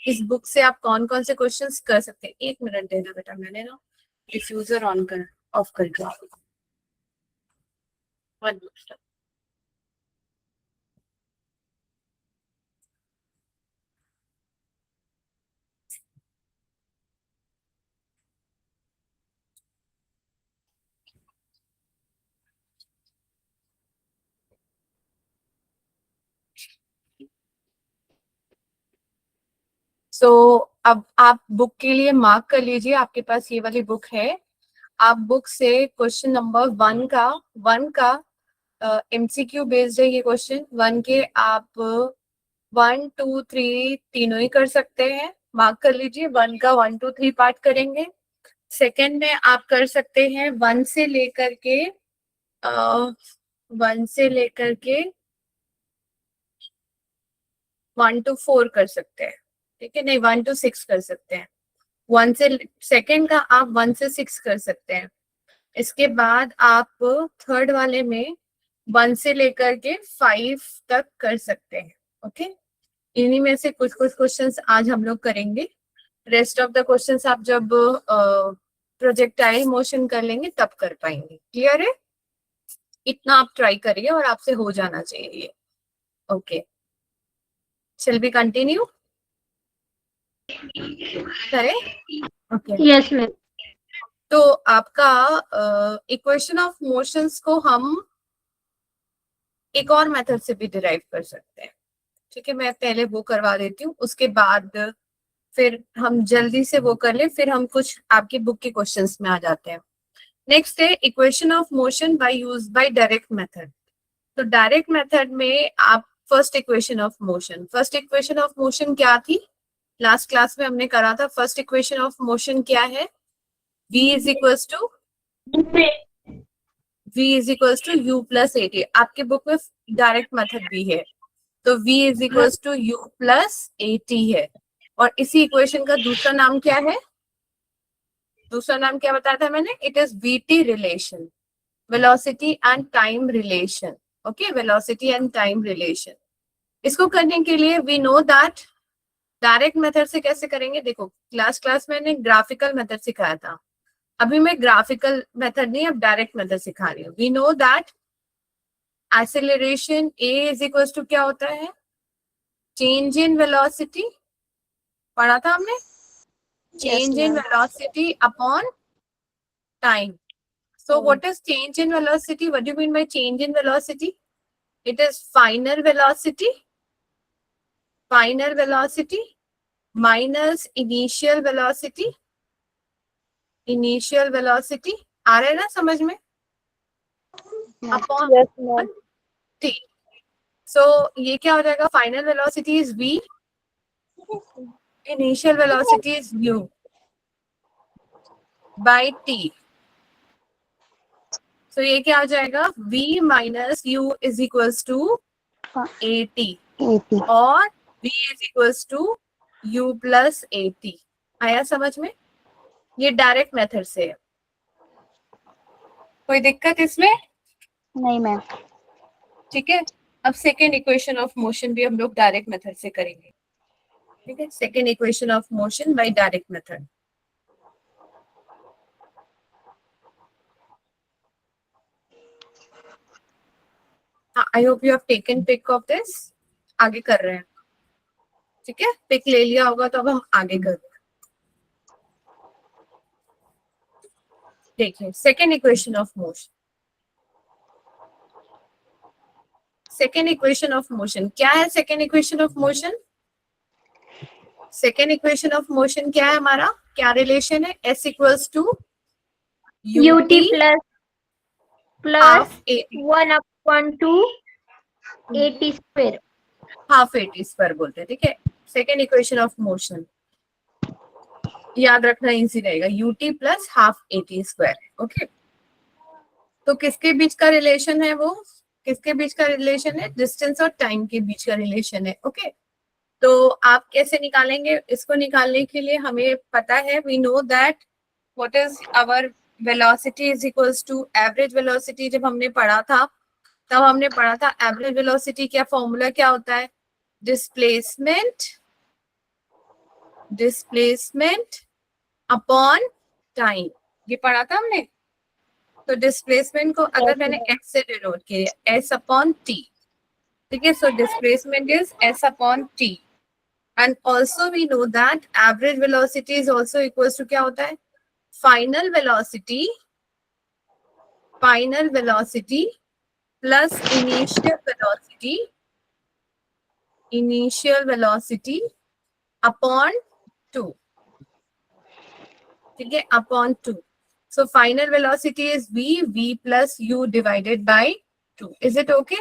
इस बुक से आप कौन कौन से क्वेश्चंस कर सकते हैं। 1 मिनट देना बेटा, मैंने ना डिफ्यूजर ऑफ कर दिया। 1 मिनट। सो अब आप बुक के लिए मार्क कर लीजिए, आपके पास ये वाली बुक है। आप बुक से क्वेश्चन नंबर 1 का एमसीक्यू बेस्ड है ये क्वेश्चन। 1 के आप 1 2 3 तीनों ही कर सकते हैं, मार्क कर लीजिए। 1 का 1 2 3 पार्ट करेंगे। सेकेंड में आप कर सकते हैं 1 से लेकर के 1 to 4 कर सकते हैं, ठीक है। नहीं, 1 to 6 कर सकते हैं। 1 से सेकेंड का आप 1 से 6 कर सकते हैं। इसके बाद आप थर्ड वाले में 1 से लेकर के 5 तक कर सकते हैं, ओके। इन्हीं में से कुछ कुछ क्वेश्चंस आज हम लोग करेंगे। रेस्ट ऑफ द क्वेश्चंस आप जब प्रोजेक्टाइल मोशन कर लेंगे तब कर पाएंगे। क्लियर है? इतना आप ट्राई करिए और आपसे हो जाना चाहिए। Okay, shall we continue? करें? ओके। Yes ma'am. तो आपका इक्वेशन ऑफ मोशंस को हम एक और मेथड से भी डिराइव कर सकते हैं, ठीक है। मैं पहले वो करवा देती हूँ, उसके बाद फिर हम जल्दी से वो कर ले, फिर हम कुछ आपकी बुक के क्वेश्चंस में आ जाते हैं। नेक्स्ट है equation of motion by direct method. तो डायरेक्ट मेथड में आप फर्स्ट इक्वेशन ऑफ मोशन क्या थी? लास्ट क्लास में हमने करा था। फर्स्ट इक्वेशन ऑफ मोशन क्या है? v is equals to u plus a t. आपके बुक में डायरेक्ट मेथड भी है, तो v is equals to u plus a t है। और इसी इक्वेशन का दूसरा नाम क्या है? दूसरा नाम क्या बताया था मैंने? It is vt relation, velocity and time relation. Okay, velocity and time relation. इसको करने के लिए we know that direct method से कैसे करेंगे। देखो, क्लास मैंने ग्राफिकल मेथड सिखाया था, अभी मैं ग्राफिकल मेथड नहीं, अब डायरेक्ट मेथड सिखा रही हूँ। We know that acceleration a is equal to क्या होता है? चेंज इन वेलोसिटी, पढ़ा था हमने, change in velocity upon time. So what is change in velocity? What do you mean by change in velocity? It is final velocity minus initial velocity आ रहा है ना समझ में? Upon t. So ये क्या हो जाएगा? Final velocity is v, initial velocity is u by t. So ये क्या हो जाएगा? v minus u is equals to a t और v is equals to u plus a t. आया समझ में? ये डायरेक्ट मेथड से है, कोई दिक्कत इसमें? नहीं मैम। ठीक है। अब सेकेंड इक्वेशन ऑफ मोशन भी हम लोग डायरेक्ट मेथड से करेंगे, ठीक है। Second equation of motion by direct method. I hope you have taken pick of this. आगे कर रहे हैं, ठीक है। पिक ले लिया होगा तो अब हम आगे कर रहे हैं। देखिए, second equation of motion. Second equation of motion क्या है? Second equation of motion, second equation of motion क्या है हमारा? क्या रिलेशन है? s equals to ut plus half a 1/2 at square. Half a t square बोलते हैं, ठीक है। सेकेंड इक्वेशन ऑफ मोशन याद रखना इजी रहेगा, UT plus half a t square. Okay, तो किसके बीच का रिलेशन है? वो किसके बीच का रिलेशन है? डिस्टेंस और टाइम के बीच का रिलेशन है। ओके, तो आप कैसे निकालेंगे इसको? निकालने के लिए हमें पता है, we know that what is our velocity is equals to average velocity. जब हमने पढ़ा था तब हमने पढ़ा था एवरेज वेलोसिटी क्या फॉर्मूला क्या होता है? डिस्प्लेसमेंट डिस्प्लेसमेंट अपॉन टाइम, ये पढ़ा था हमने। तो डिस्प्लेसमेंट को अगर मैंने एस से डिनोट किया, एस अपॉन टी, ठीक है। So displacement is s upon t, and also we know that average velocity is also equals to क्या होता है, final velocity plus initial velocity upon 2, ठीक है, upon 2। So final velocity is v plus u divided by 2. Is it okay?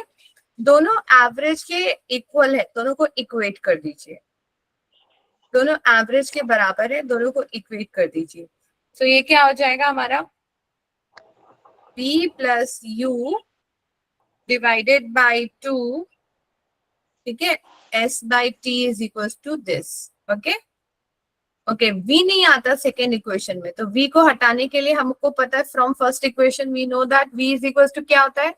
दोनों average के equal है, दोनों को इक्वेट कर दीजिए, दोनों एवरेज के बराबर है, दोनों को इक्वेट कर दीजिए। तो ये क्या हो जाएगा हमारा, v plus u divided by 2, ठीक है, s by t is equals to this. Okay? Okay, v नहीं आता सेकेंड इक्वेशन में, तो v को हटाने के लिए हमको पता है from first equation we know that v is equal to क्या होता है,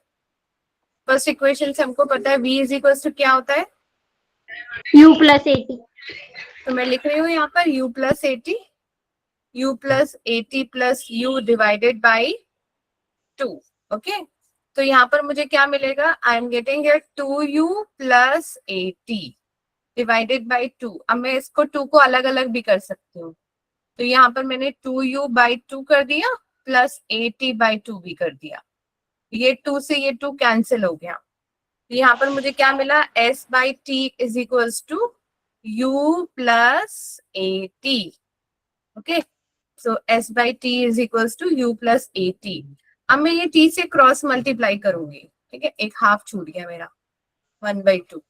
फर्स्ट इक्वेशन से हमको पता है v इज इक्वल टू क्या होता है, u plus 80। तो मैं लिख रही हूँ यहाँ पर u plus 80 plus u divided by 2। Okay, तो यहाँ पर मुझे क्या मिलेगा, I am getting here 2u plus 80 divided by 2। अब मैं इसको 2 को अलग अलग भी कर सकती हूँ, तो यहाँ पर मैंने 2u by 2 कर दिया प्लस 80 by 2 भी कर दिया, ये 2 से ये 2 कैंसिल हो गया। तो यहाँ पर मुझे क्या मिला, s by t is equals to u plus 80। Okay, so s by t is equals to u plus 80। अब मैं ये t से क्रॉस मल्टीप्लाई करूंगी, ठीक है, एक हाफ छूट गया मेरा, 1/2।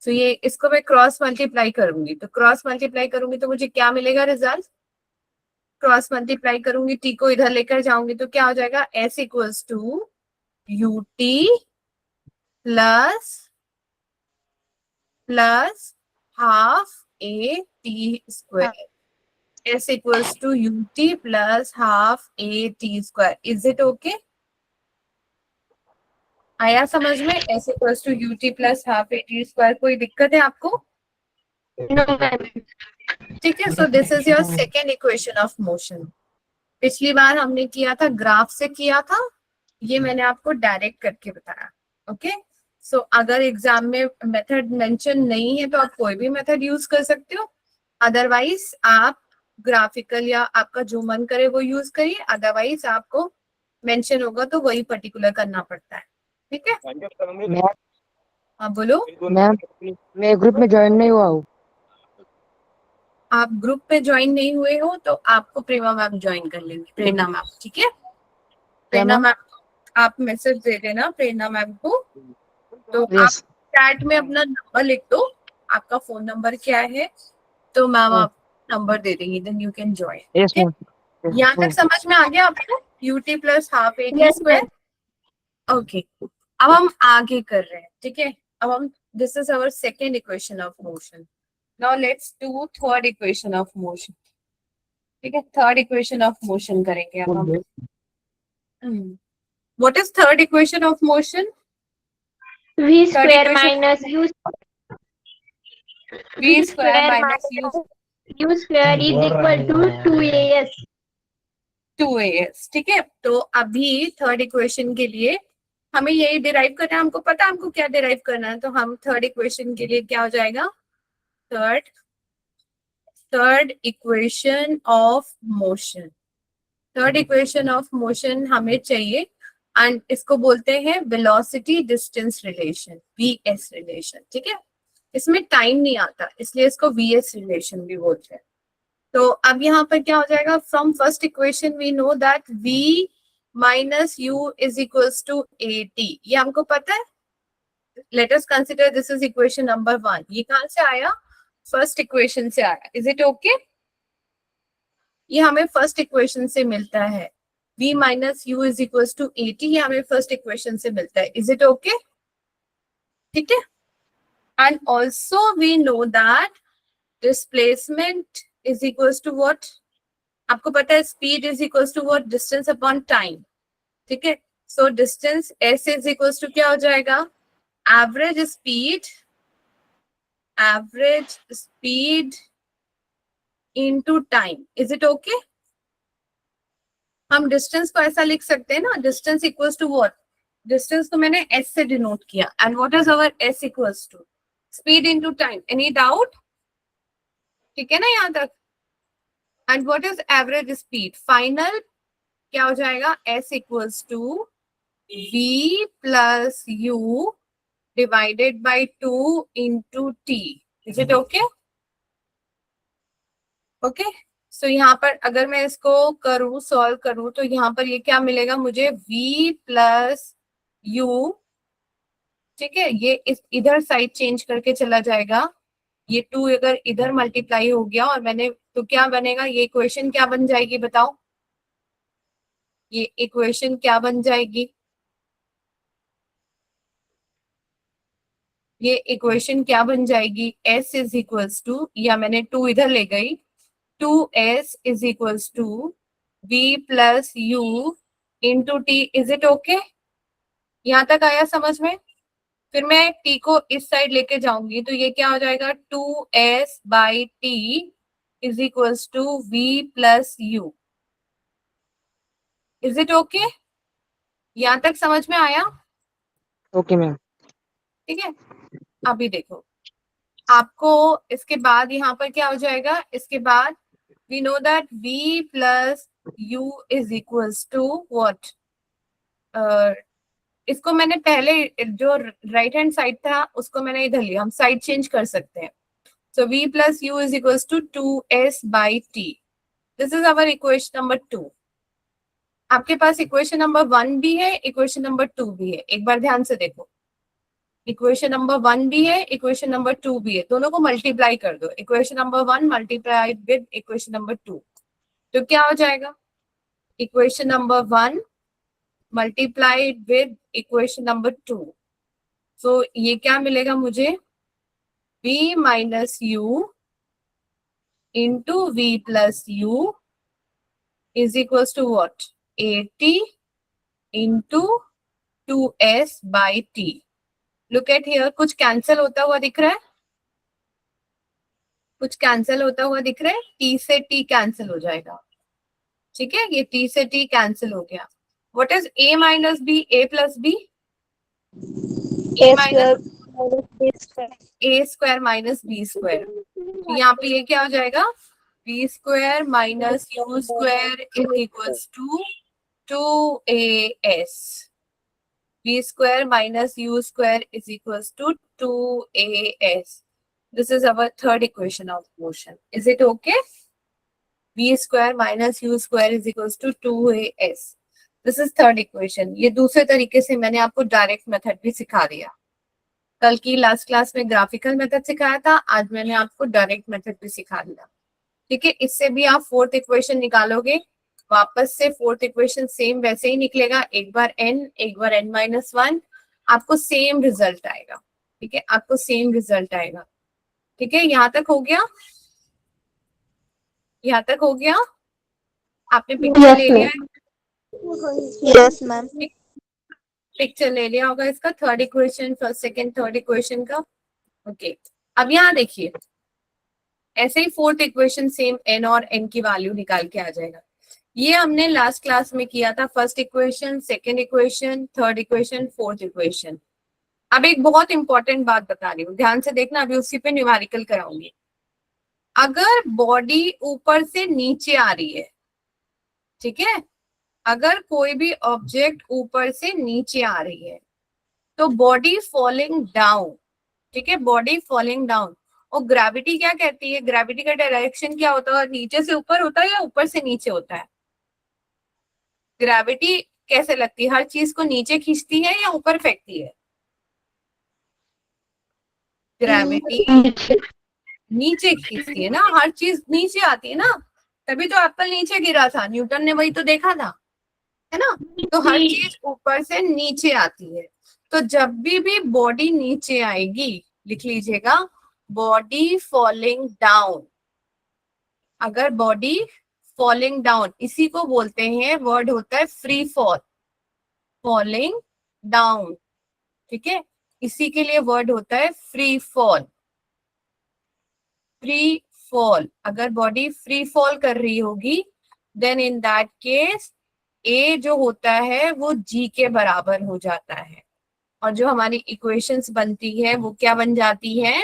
तो ये इसको मैं क्रॉस मल्टीप्लाई करूंगी, तो क्रॉस मल्टीप्लाई करूंगी तो मुझे क्या मिलेगा रिजल्ट, क्रॉस मल्टीप्लाई करूंगी, टी को इधर लेकर जाऊंगी तो क्या हो जाएगा, s equals to U T plus half a t square, s equals to U T plus half a t square. Is it okay? आया समझ में, s equals to U T plus half a t square, कोई दिक्कत है आपको? No ma'am. ठीक है, so this is your second equation of motion. पिछली बार हमने किया था ग्राफ से किया था, ये मैंने आपको डायरेक्ट करके बताया। ओके, सो अगर एग्जाम में मेथड मेंशन नहीं है तो आप कोई भी मेथड यूज कर सकते हो, अदरवाइज आप ग्राफिकल या आपका जो मन करे वो यूज करिए, अदरवाइज आपको मेंशन होगा तो वही पर्टिकुलर करना पड़ता है। ठीक है, हाँ बोलो। मैम मैं ग्रुप में ज्वाइन नहीं हुआ हूँ। आप ग्रुप पे ज्वाइन नहीं हुए हो तो आपको प्रेमा मैम ज्वाइन कर लेंगे, प्रेरणा मैम, ठीक है। प्रेरणा मैम आप मैसेज दे देना प्रेरणा मैम को, तो आप चैट में अपना नंबर लिख दो, आपका फोन नंबर क्या है, तो मैम आप नंबर दे देंगी, देन यू कैन ज्वाइन। यहाँ तक समझ में आ गया आपको, UT plus half a t square. Okay, अब हम आगे कर रहे हैं, ठीक है। अब हम, this is our second equation of motion. Now let's do third equation of motion, ठीक है। थर्ड इक्वेशन ऑफ मोशन करेंगे अब हम। What is third equation of motion? v square minus u v square minus u square is equal to 2as। 2as, ठीक है। तो अभी third equation के लिए हमें यही डिराइव करना है, हमको पता है हमको क्या डिराइव करना है, तो हम थर्ड इक्वेशन के लिए क्या हो जाएगा, third equation of motion. Third equation of motion हमें चाहिए, एंड इसको बोलते हैं velocity distance relation, VS relation, ठीक है। इसमें टाइम नहीं आता इसलिए इसको वीएस रिलेशन भी बोलते हैं। तो अब यहाँ पर क्या हो जाएगा, from first equation we know that v minus u is equals to a t, ये हमको पता है। Let us consider this is equation number 1। ये कहाँ से आया, फर्स्ट इक्वेशन से आया। Is it okay? ये हमें फर्स्ट इक्वेशन से मिलता है, v minus u is equals to a t, ये हमें फर्स्ट इक्वेशन से मिलता है। Is it okay? ठीक है। And also we know that displacement is equals to what, आपको पता है speed is equals to what, distance upon time, ठीक है। So distance s is equals to क्या हो जाएगा, average speed into time. Is it okay? हम distance को ऐसा लिख सकते हैं ना, distance equals to what? Distance को मैंने s से डिनोट किया. And what is our s equals to? Speed into time. Any doubt? ठीक है ना यहां तक? And what is average speed? Final क्या हो जाएगा? s equals to v plus u divided by 2 into t. Is it okay? Okay. So यहाँ पर अगर मैं इसको करूँ, सॉल्व करूँ, तो यहाँ पर ये क्या मिलेगा मुझे? v plus u. ठीक है, ये इस इधर साइड चेंज करके चला जाएगा. ये 2 अगर इधर मल्टीप्लाई हो गया और मैंने, तो क्या बनेगा? ये इक्वेशन क्या बन जाएगी बताओ? ये इक्वेशन क्या बन जाएगी? ये इक्वेशन क्या बन जाएगी? s इज इक्वल्स टू, या मैंने 2 इधर ले गई, 2s is equals to v plus u into t. Is it okay? यहां तक आया समझ में? फिर मैं t को इस साइड लेके जाऊंगी, तो ये क्या हो जाएगा? 2s by t is equals to v plus u. Is it okay? यहां तक समझ में आया? Okay ma'am. ठीक है. अभी देखो, आपको इसके बाद यहाँ पर क्या हो जाएगा? इसके बाद we know that v plus u is equals to what? इसको मैंने पहले जो राइट हैंड साइड था उसको मैंने इधर लिया, हम साइड चेंज कर सकते हैं. सो v plus u is equals to 2s by t. This is our equation number 2. आपके पास इक्वेशन नंबर 1 भी है, इक्वेशन नंबर 2 भी है. एक बार ध्यान से देखो, इक्वेशन नंबर 1 भी है, इक्वेशन नंबर 2 भी है. दोनों को मल्टीप्लाई कर दो. Equation number 1 multiplied with equation number 2, तो क्या हो जाएगा? Equation number 1 multiplied with equation number 2. So ये क्या मिलेगा मुझे? v minus u into v plus u is equals to what? 80 into 2s by t. Look at here, कुछ cancel होता हुआ दिख रहा है? कुछ कैंसिल होता हुआ दिख रहा है? t से t कैंसिल हो जाएगा. ठीक है, ये t से t कैंसिल हो गया. What is a minus b? a plus b? a minus a square minus b square. यहाँ पे ये क्या हो जाएगा? b square minus u square is equals to 2as. b square minus u square is equals to 2as. This is our third equation of motion. Is it okay? v square minus u square is equals to 2as. This is third equation. ये दूसरे तरीके से मैंने आपको direct method भी सिखा दिया. कल की लास्ट क्लास में ग्राफिकल मेथड सिखाया था, आज मैंने आपको डायरेक्ट मेथड भी सिखा दिया. ठीक है, इससे भी आप फोर्थ इक्वेशन निकालोगे, वापस से फोर्थ इक्वेशन सेम वैसे ही निकलेगा. एक बार n, एक बार n माइनस 1, आपको सेम रिजल्ट आएगा. ठीक है, आपको सेम रिजल्ट आएगा. ठीक है, यहाँ तक हो गया? यहाँ तक हो गया? आपने पिक्चर ले लिया है? Yes, ma'am. पिक्चर ले लिया होगा इसका, third equation, first second third equation का. ओके, अब यहाँ देखिए, ऐसे ही फोर्थ इक्वेशन सेम n और n की वैल्यू निकाल के आ जाएगा. ये हमने लास्ट क्लास में किया था. First equation, second equation, third equation, fourth equation. अब एक बहुत इंपॉर्टेंट बात बता रही हूँ, ध्यान से देखना. अभी उसी पे न्यूमेरिकल कराऊंगी. अगर बॉडी ऊपर से नीचे आ रही है, ठीक है, अगर कोई भी ऑब्जेक्ट ऊपर से नीचे आ रही है, तो बॉडी फॉलिंग डाउन. ठीक है, बॉडी फॉलिंग डाउन. और ग्रेविटी क्या कहती है? ग्रेविटी का डायरेक्शन क्या होता है? नीचे से ऊपर होता है या ऊपर से नीचे होता है? ग्रेविटी कैसे लगती है? हर चीज को नीचे खींचती है या ऊपर फेंकती है? ग्रेविटी नीचे खींचती है ना, हर चीज नीचे आती है ना. तभी तो एप्पल नीचे गिरा था, न्यूटन ने वही तो देखा था, है ना. तो हर चीज ऊपर से नीचे आती है. तो जब भी बॉडी नीचे आएगी, लिख लीजिएगा, बॉडी फॉलिंग डाउन. अगर बॉडी फॉलिंग डाउन, इसी को बोलते हैं, वर्ड होता है फ्री फॉल, फॉलिंग डाउन. ठीक है, इसी के लिए वर्ड होता है फ्री फॉल. फ्री फॉल, अगर बॉडी फ्री फॉल कर रही होगी देन इन दैट केस ए जो होता है वो जी के बराबर हो जाता है, और जो हमारी इक्वेशंस बनती है वो क्या बन जाती है,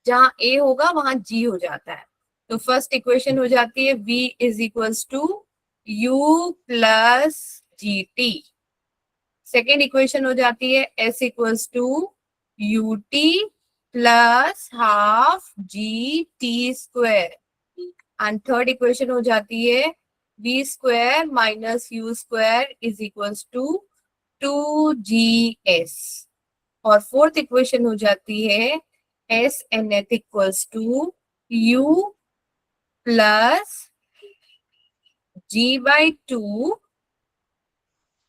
जहां ए होगा वहां जी हो जाता है। तो फर्स्ट इक्वेशन हो जाती है v is equals to u plus g t. Second equation हो जाती है s equals to U T plus half G T square, and third equation हो जाती है v square minus u square is equals to 2gs, और fourth equation हो जाती है s nth equals to u plus g by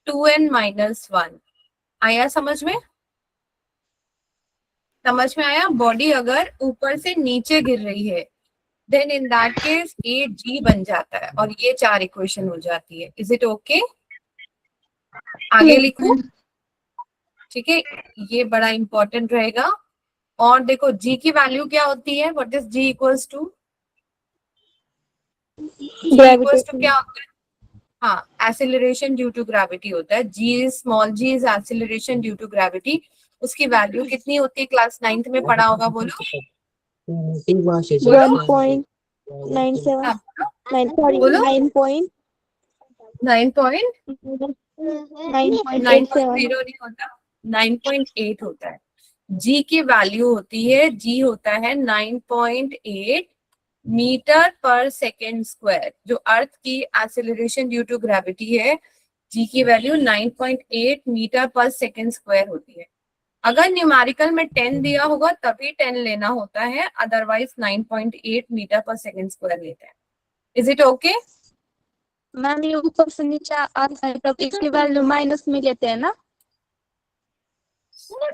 2n minus 1। आया समझ में? समझ में आया? बॉडी अगर ऊपर से नीचे गिर रही है देन इन दैट केस ए जी बन जाता है, और ये चार इक्वेशन हो जाती है। Is it okay? आगे लिखूं? ठीक है, ये बड़ा इंपॉर्टेंट रहेगा। और देखो जी की वैल्यू क्या होती है, what is g equals to? G equals to क्या होता है? हाँ, एक्सेलरेशन ड्यू टू ग्रेविटी होता है। G small g is acceleration due to gravity. उसकी वैल्यू कितनी होती है, क्लास 9th में पढ़ा होगा, बोलो। 1.97 हाँ, 9 sorry बोलो। 9.9.87 नहीं होता, 9.8 होता है। जी की वैल्यू होती है, जी होता है 9.8 मीटर पर सेकेंड स्क्वायर। जो अर्थ की एक्सेलरेशन ड्यू टू ग्रेविटी है, जी की वैल्यू 9.8 मीटर पर सेकेंड स्क्वायर होती है। अगर न्यूमेरिकल में 10 दिया होगा तभी 10 लेना होता है, अदरवाइज 9.8 मीटर पर सेकेंड स्क्वायर लेते हैं। Is it okay? मैम ये ऊपर से नीचे आता है तब इसकी वैल्यू माइनस में लेते हैं ना?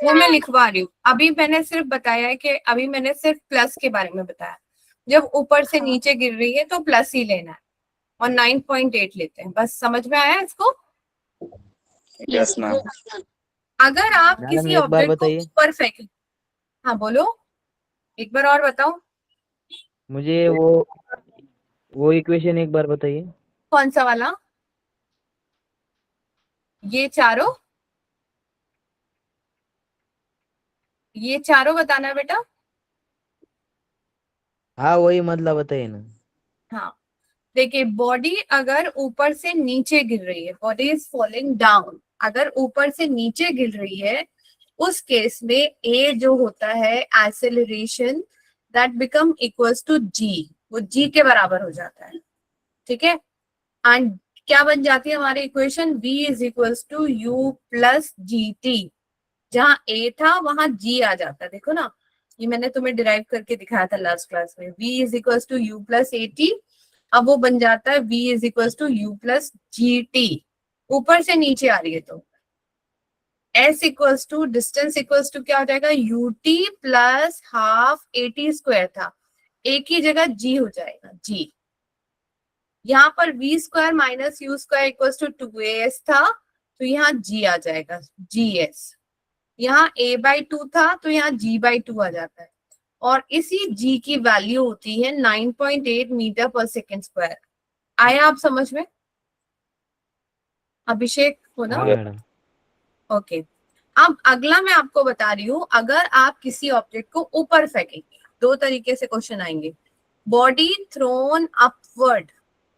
वो मैं लिखवा रही हूँ, अभी मैंने सिर्फ बताया है कि अभी मैंने सिर्फ प्लस के बारे में बताया। जब ऊपर से नीचे गिर रही है तो प्लस ही लेना है, और 9.8 लेते हैं। बस समझ में आया इसको? Yes ma'am. अगर आप मैडम किसी एक बार ऑब्जेक्ट को बताइए, ऊपर फेंके, हाँ बोलो, एक बार और बताओ। मुझे वो इक्वेशन एक बार बताइए। कौन सा वाला? ये चारों, ये चारों बताना है बेटा। हाँ वही मतलब बताइए ना। हाँ, देखिए बॉडी अगर ऊपर से नीचे गिर रही है, बॉडी इज फॉलिंग डाउन, अगर ऊपर से नीचे गिर रही है उस केस में ए जो होता है acceleration that become equals to जी, वो जी के बराबर हो जाता है। ठीक है, एंड क्या बन जाती है हमारी equation, v is equals to u plus g t. जहां a था वहां g आ जाता है, देखो ना, ये मैंने तुम्हें डिराइव करके दिखाया था लास्ट क्लास में। v is equals to u plus a t, अब वो बन जाता है v is equals to u plus g t. ऊपर से नीचे आ रही है तो s equals to distance equals to क्या हो जाएगा, u T plus half a t square था, a की जगह g हो जाएगा g। यहाँ पर v square minus u square equals to 2as था, तो यहाँ g आ जाएगा gs। यहाँ a बाई 2 था तो यहाँ g बाई 2 आ जाता है, और इसी g की वैल्यू होती है 9.8 मीटर पर सेकेंड स्क्वायर। आया आप समझ में? अभिषेक हो ना? हाँ मैडम। ओके, अब अगला मैं आपको बता रही हूँ, अगर आप किसी ऑब्जेक्ट को ऊपर फेंकेंगे, दो तरीके से क्वेश्चन आएंगे। बॉडी थ्रोन अपवर्ड,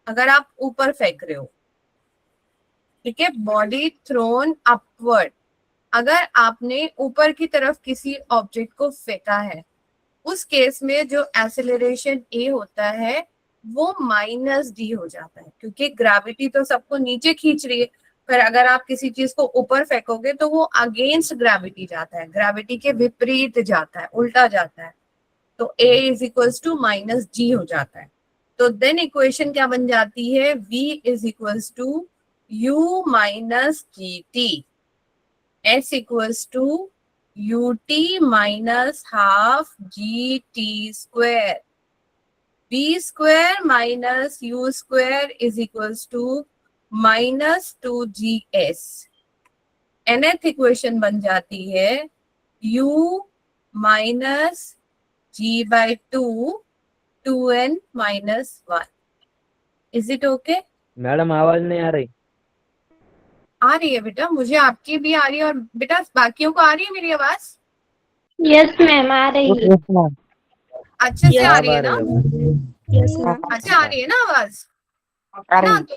अगर आप ऊपर फेंक रहे हो, ठीक है, बॉडी थ्रोन अपवर्ड, अगर आपने ऊपर की तरफ किसी ऑब्जेक्ट को फेंका है, उस केस में जो एक्सेलरेशन ए होता है वो माइनस डी हो जाता है, क्योंकि ग्रेविटी तो सबको नीचे खींच रही है, पर अगर आप किसी चीज को ऊपर फेंकोगे तो वो अगेंस्ट ग्रेविटी जाता है, ग्रेविटी के विपरीत जाता है, उल्टा जाता है, तो ए इज इक्वल्स टू माइनस जी हो जाता है। तो देन इक्वेशन क्या बन जाती है, v is equals to u minus g t, s equals to you t minus half G T square, b square minus u square is equals to minus 2gs। nth equation बन जाती है u minus g/2 2n - 1. Is it okay? Madam आवाज नहीं आ रही। आ रही है बेटा, मुझे आपकी भी आ रही है, और बेटा बाकियों को आ रही है मेरी आवाज? यस मैम आ रही है। Yes ma'am. अच्छे से आ अब रही आ है ना? रही है। Yes ma'am. अच्छा आ रही है ना आवाज? आ है ना? रही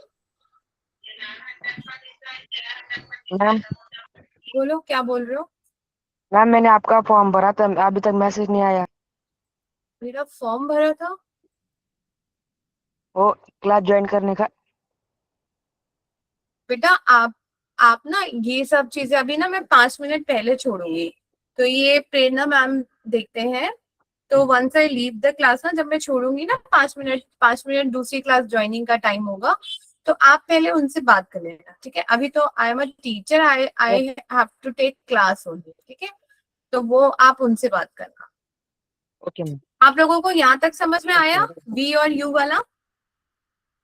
तो मैम। बोलो, क्या बोल रहे हो? मैम मैंने आपका फॉर्म भरा था, अभी तक मैसेज नहीं आया। मेरा फॉर्म भरा था? वो क्लास ज्वाइन करने का। बेटा आप ना ये सब चीजें अभी ना मैं 5 मिनट पहले छोड़ूंगी, तो ये प्रेरणा मैम देखते हैं। तो once I leave the class ना, जब मैं छोड़ूंगी ना 5 मिनट दूसरी क्लास ज्वाइनिंग का टाइम होगा, तो आप पहले उनसे बात कर लेना, ठीक है? अभी तो I am a teacher, I have to take class only, ठीक है? तो वो आप उनसे बात करना। Okay ma'am. आप लोगों को यहाँ तक समझ में आया? वी और यू वाला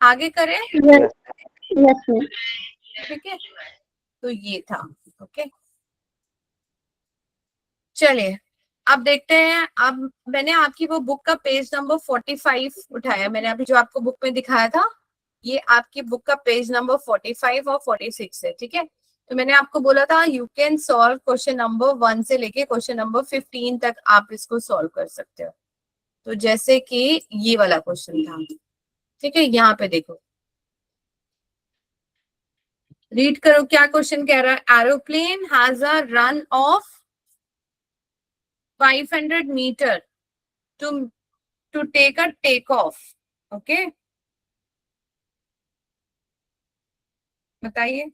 आगे करें? Yes yes ma'am. ठीक है, तो ये था। ओके, चलिए अब देखते हैं। अब मैंने आपकी वो बुक का पेज नंबर 45 उठाया, मैंने अभी जो आपको बुक में दिखाया था, ये आपकी बुक का पेज नंबर 45 और 46 है, ठीक है? तो मैंने आपको बोला था you can solve question number 1 से लेके क्वेश्चन नंबर 15 तक आप इसको सॉल्व कर सकते हो। तो जैसे कि ये वाला क्वेश्चन था, ठीक है? यहाँ पे देखो, रीड करो क्या क्वेश्चन कह रहा है। Aeroplane has a run of 500 metre to take a takeoff. Okay, बताइए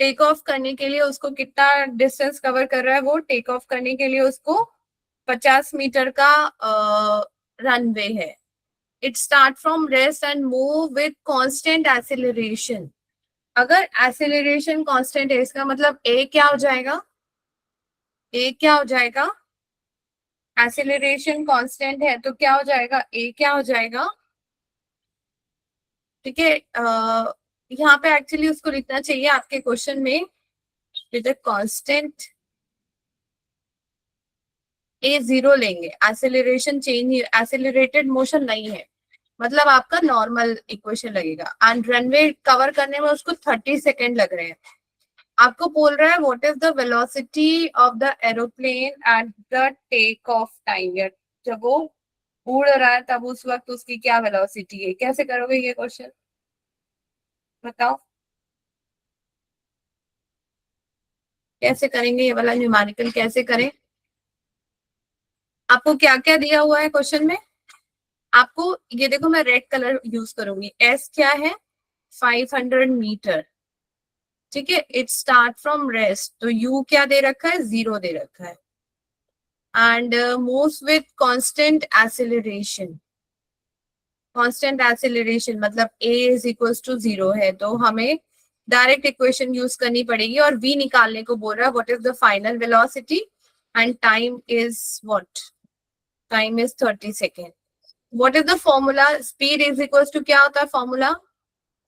टेक ऑफ करने के लिए उसको कितना डिस्टेंस कवर कर रहा है? वो टेक ऑफ करने के लिए उसको 50 मीटर का रनवे है। It start from rest and move with constant acceleration. अगर एक्सेलरेशन कांस्टेंट है, इसका मतलब ए क्या हो जाएगा? ए क्या हो जाएगा? एक्सेलरेशन कांस्टेंट है तो क्या हो जाएगा? ए क्या हो जाएगा? ठीक है, यहाँ पे एक्चुअली उसको लिखना चाहिए आपके क्वेश्चन में विद कांस्टेंट ए 0 लेंगे। एक्सेलरेशन चेंज, एक्सेलरेटेड मोशन नहीं है, मतलब आपका नॉर्मल इक्वेशन लगेगा। एंड रनवे कवर करने में उसको 30 सेकेंड लग रहे हैं। आपको बोल रहा है what is the velocity of the aeroplane at the take off time, या जब वो उड़ रहा है तब उस वक्त उसकी क्या वेलोसिटी है? कैसे करोगे ये क्वेश्चन, बताओ कैसे करेंगे? ये वाला न्यूमेरिकल कैसे करें? आपको क्या क्या दिया हुआ है क्वेश्चन में? आपको ये देखो, मैं रेड कलर यूज करूंगी। एस क्या है? 500 मीटर, ठीक है? इट स्टार्ट फ्रॉम रेस्ट, तो यू क्या दे रखा है? 0 दे रखा है। And moves with constant acceleration. Constant acceleration मतलब a इज इक्वल्स टू 0 है, तो हमें डायरेक्ट इक्वेशन यूज करनी पड़ेगी और v निकालने को बोल रहा है। What is the final velocity and time is what? Time is 30 second. What is the formula? Speed is equals to, क्या होता है formula?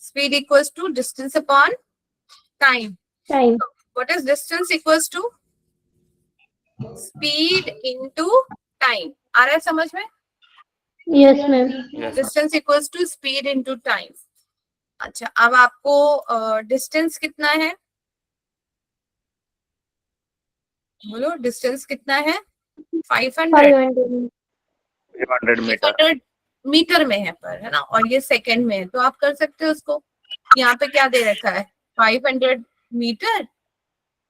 Speed equals to distance upon time. Time. What is distance? Equals to speed into time. आ रहा है समझ में? Yes ma'am. Distance equals to speed into time. अच्छा, अब आपको डिस्टेंस कितना है? बोलो डिस्टेंस कितना है? 500। 500 मीटर। 500 मीटर में है पर, है ना? और ये सेकंड में है, तो आप कर सकते हो उसको। यहाँ पे क्या दे रखा है? 500 मीटर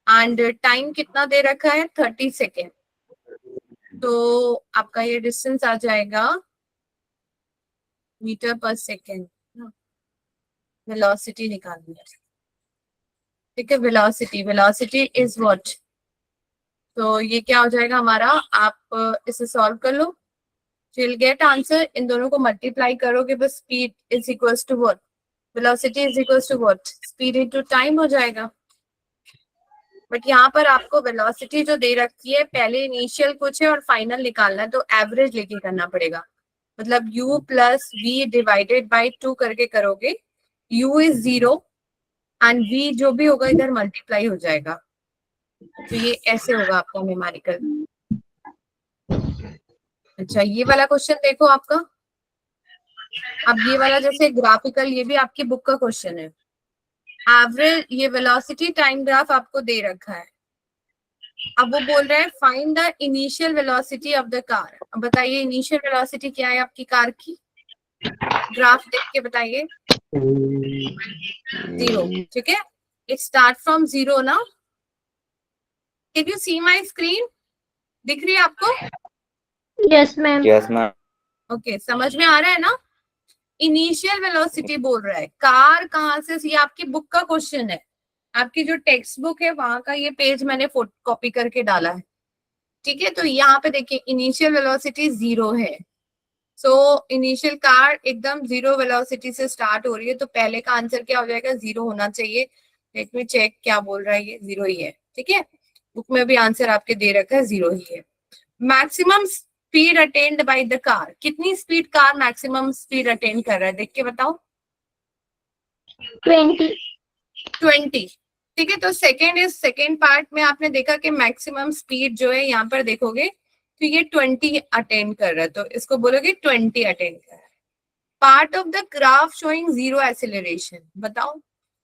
एंड टाइम कितना दे रखा है? 30 सेकेंड। तो आपका ये डिस्टेंस आ जाएगा मीटर पर सेकेंड। वेलोसिटी निकालनी है, ठीक है? Velocity, velocity is what? तो ये क्या हो जाएगा हमारा? आप इसे सॉल्व कर लो, विल गेट आंसर। इन दोनों को मल्टीप्लाई करोगे बस, speed is equals to what? Velocity is equals to what? Speed into time हो जाएगा। बट यहाँ पर आपको वेलोसिटी जो दे रखी है, पहले इनिशियल कुछ है और फाइनल निकालना है, तो एवरेज लेके करना पड़ेगा। मतलब u plus v divided by 2 करके करोगे। u इज 0 एंड v जो भी होगा इधर मल्टीप्लाई हो जाएगा। तो ये ऐसे होगा आपका न्यूमेरिकल। अच्छा, ये वाला क्वेश्चन देखो आपका। अब ये वाला जैसे ग्राफिकल, ये भी आपकी बुक का क्वेश्चन है। एवरेज, ये वेलोसिटी टाइम ग्राफ आपको दे रखा है। अब वो बोल रहे हैं find the initial velocity of the car. अब बताइए इनिशियल वेलोसिटी क्या है आपकी कार की, ग्राफ देख के बताइए। 0, ठीक है। इट स्टार्ट फ्रॉम 0 ना। Can you see my screen? दिख रही है आपको? Yes ma'am. Yes ma'am. Okay, समझ में आ रहा है ना। इनिशियल वेलोसिटी बोल रहा है कार कहाँ से, ये आपकी बुक का क्वेश्चन है। आपकी जो टेक्स्ट बुक है वहां का ये पेज मैंने फोटो कॉपी करके डाला है, ठीक है। तो यहाँ पे देखिए इनिशियल वेलोसिटी 0 है। सो इनिशियल कार एकदम 0 वेलोसिटी से स्टार्ट हो रही है, तो पहले का आंसर क्या हो जाएगा, 0 होना चाहिए। लेट मी चेक, क्या बोल रहा है ये, 0 ही है, ठीक है। बुक में भी आंसर आपके दे रखा है, 0 ही है। Maximum speed attend by the car, कितनी speed car maximum speed attend कर रहा है, देख के बताओ। 20, ठीक है। तो सेकेंड पार्ट में आपने देखा कि मैक्सिमम स्पीड जो है यहाँ पर देखोगे तो ये 20 अटेंड कर रहा है, तो इसको बोलोगे 20 अटेंड कर रहा है। Part of the graph showing 0 acceleration, बताओ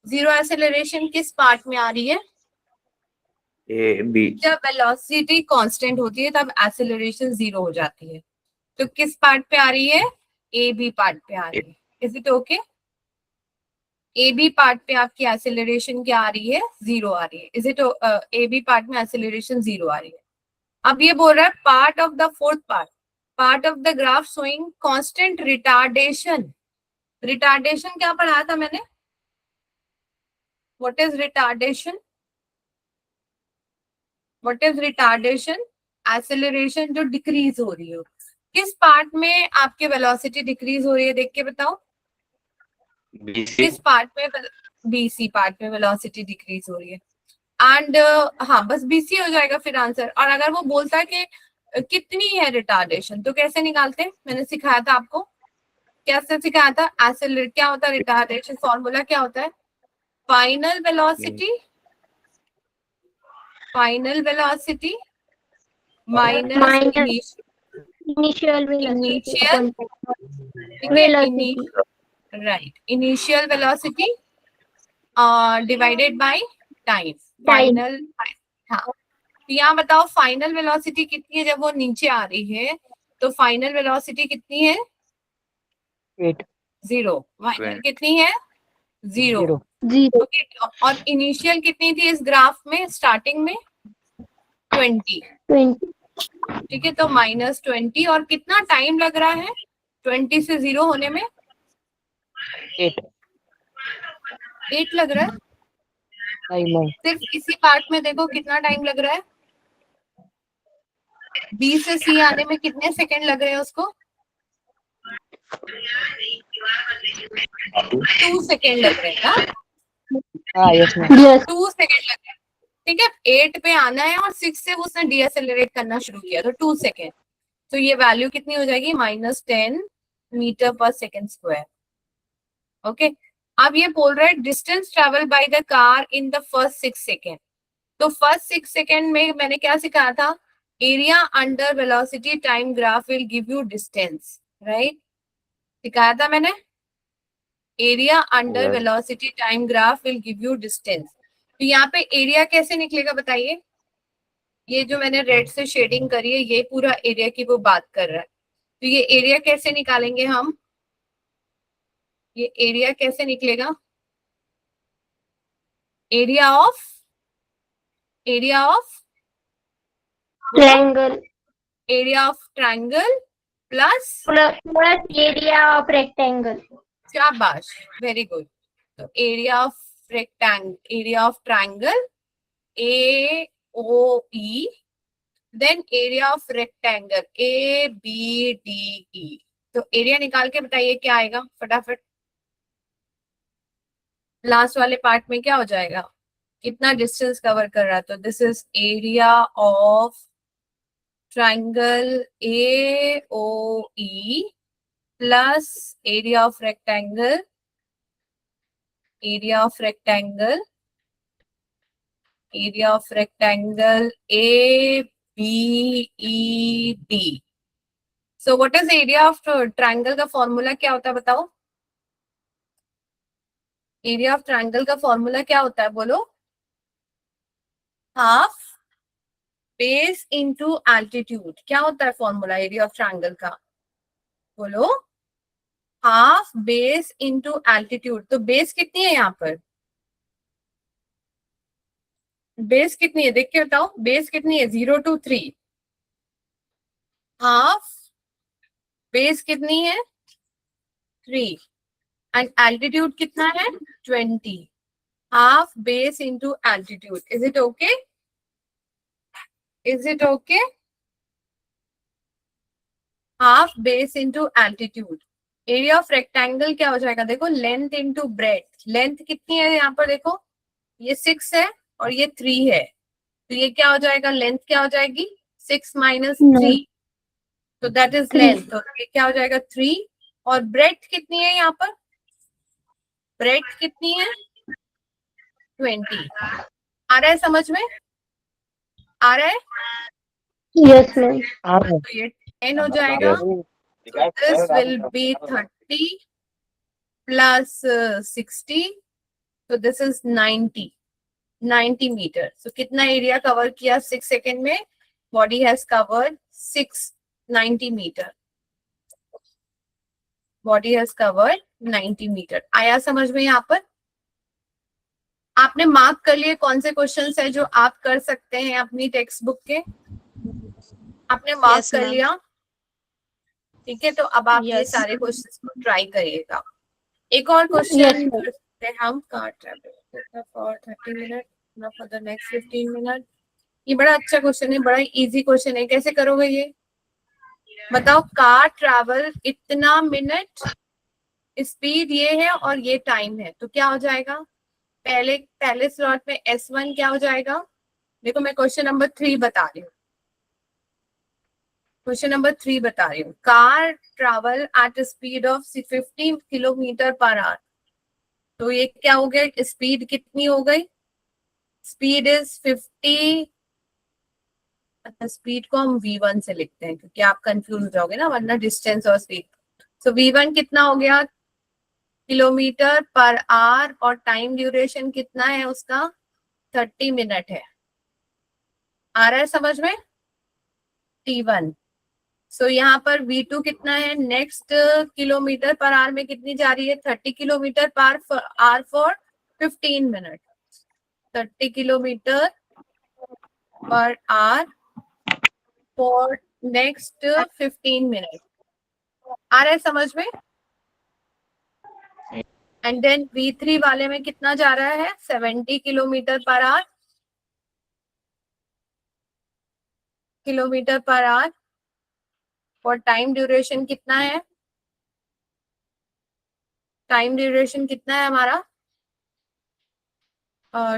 0 एक्सेलरेशन किस पार्ट में आ रही है? A B. जब वेलोसिटी कांस्टेंट होती है तब एक्सेलरेशन 0 हो जाती है। तो किस पार्ट पे आ रही है? ए बी पार्ट पे आ रही है। Is it okay? A B part पे आपकी एक्सेलरेशन क्या आ रही है? 0 आ रही है। Is it A B part में एक्सेलरेशन 0 आ रही है। अब ये बोल रहा है part of the fourth part of the graph showing constant retardation. Retardation क्या पढ़ाया था मैंने? What is retardation? What is retardation? Acceleration जो डिक्रीज हो रही हो। किस पार्ट में आपके वेलोसिटी डिक्रीज हो रही है, देख के बताओ। किस पार्ट में? बीसी पार्ट में वेलोसिटी डिक्रीज हो रही है। एंड हाँ, बस बीसी हो जाएगा फिर आंसर। और अगर वो बोलता है कि कितनी है रिटार्डेशन, तो कैसे निकालते हैं? मैंने सिखाया था आपको, कैसे सिखाया था। एक्सेलरेट क्या होता है, रिटार्डेशन फॉर्मूला क्या होता है? Final velocity minus initial initial, right, initial velocity divided by time, final. हाँ, तो यहाँ बताओ फाइनल वेलोसिटी कितनी है जब वो नीचे आ रही है? तो फाइनल वेलोसिटी कितनी है? 8 0। फाइनल कितनी है? 0। 0 ओके। और इनिशियल कितनी थी इस ग्राफ में, स्टार्टिंग में? 20, ठीक है। तो -20। और कितना टाइम लग रहा है 20 से 0 होने में? 8 लग रहा है। नहीं सिर्फ इसी पार्ट में देखो कितना टाइम लग रहा है। बी से सी आने में कितने सेकंड लग रहे हैं उसको? 2 सेकंड लग रहे हैं ना। हाँ यस मैम 2 सेकंड लग रहे हैं, ठीक है। 8 पे आना है और 6 से उसने डीएसेलरेट करना शुरू किया, तो 2 सेकंड। तो ये वैल्यू कितनी हो जाएगी? -10 मीटर पर सेकंड स्क्वायर। ओके। अब ये बोल रहा है distance travel by the car in the first 6 second. तो फर्स्ट 6 सेकंड में मैंने क्या सिखाया था? Area under velocity time graph will give you distance, right? सिखाया था मैंने। Area under velocity time graph will give you distance. तो यहाँ पे एरिया कैसे निकलेगा बताइए? ये जो मैंने रेड से शेडिंग करी है ये पूरा एरिया की वो बात कर रहा है। तो ये एरिया कैसे निकालेंगे हम? ये एरिया कैसे निकलेगा? Area of triangle area of triangle plus area of rectangle. शाबाश, वेरी गुड। तो area of triangle AOE, then area of rectangle ABDE। तो एरिया निकाल के बताइए क्या आएगा फटाफट। लास्ट वाले पार्ट में क्या हो जाएगा, कितना डिस्टेंस कवर कर रहा है? तो this is area of triangle AOE plus area of rectangle ABED। So what is area of triangle का फॉर्मूला क्या होता है बताओ? एरिया ऑफ ट्रायंगल का फॉर्मूला क्या होता है बोलो? Half base into altitude. क्या होता है फॉर्मूला एरिया ऑफ ट्रायंगल का? बोलो। Half base into altitude. तो बेस कितनी है यहाँ पर? बेस कितनी है देख के बताओ, बेस कितनी है? 0 to 3। हाफ बेस कितनी है? 3। एंड एल्टीट्यूड कितना है? 20। Half base into altitude. Is it okay? Is it okay? Half base into altitude. Area of rectangle क्या हो जाएगा? देखो लेंथ इनटू ब्रेड्थ। लेंथ कितनी है यहाँ पर? देखो ये 6 है और ये 3 है, तो ये क्या हो जाएगा? लेंथ क्या हो जाएगी? 6 माइनस 3, तो दैट इज लेंथ। तो ये क्या हो जाएगा? 3। और ब्रेड्थ कितनी है यहाँ पर? ब्रेड्थ कितनी है? 20। आ रहा है समझ में? आ रहा है? Yes ma'am. तो ये 10 हो जाएगा। So this will be 30 plus 60. So this is 90 metre. So कितना एरिया कवर किया 6 सेकेंड में? Body has covered 690 metre. Body has covered 90 metre. आया समझ में? यहाँ पर आपने मार्क कर लिए कौन से क्वेश्चंस है जो आप कर सकते हैं अपनी टेक्स्ट बुक के? आपने मार्क Yes, कर ma'am. लिया? ठीक है, तो अब आप ये Yes. सारे क्वेश्चंस को ट्राई करिएगा। एक और Yes, क्वेश्चन ma'am. कर सकते हैं हम। Car travel for 30 minute for the next 15 minute. ये बड़ा अच्छा क्वेश्चन है, बड़ा इजी क्वेश्चन है। कैसे करोगे ये बताओ? कार ट्रैवल इतना मिनट, स्पीड ये है और ये टाइम है, तो क्या हो जाएगा? पहले स्लॉट में S1 क्या हो जाएगा? देखो मैं क्वेश्चन नंबर 3 बता रही हूँ। क्वेश्चन नंबर 3 बता रही हूँ। Car travel at speed of 50 kilometre per our. तो ये क्या हो गया? स्पीड कितनी हो गई? Speed is 50। स्पीड को हम V1 से लिखते हैं क्योंकि आप कंफ्यूज हो जाओगे ना, वरना डिस्टेंस और स्पीड। सो V1 कितना हो गया? Kilometre per our. और टाइम ड्यूरेशन कितना है उसका? 30 मिनट है। आ रहा है समझ में? T1। सो यहाँ पर V2 कितना है? नेक्स्ट किलोमीटर पर आवर में कितनी जा रही है? 30 kilometre per hour for 15 minute. 30 kilometre per hour for next 15 minute. आ रहा है समझ में? एंड देन V3 वाले में कितना जा रहा है? 70 kilometre per our. Kilometre per our. और टाइम ड्यूरेशन कितना है? टाइम ड्यूरेशन कितना है हमारा?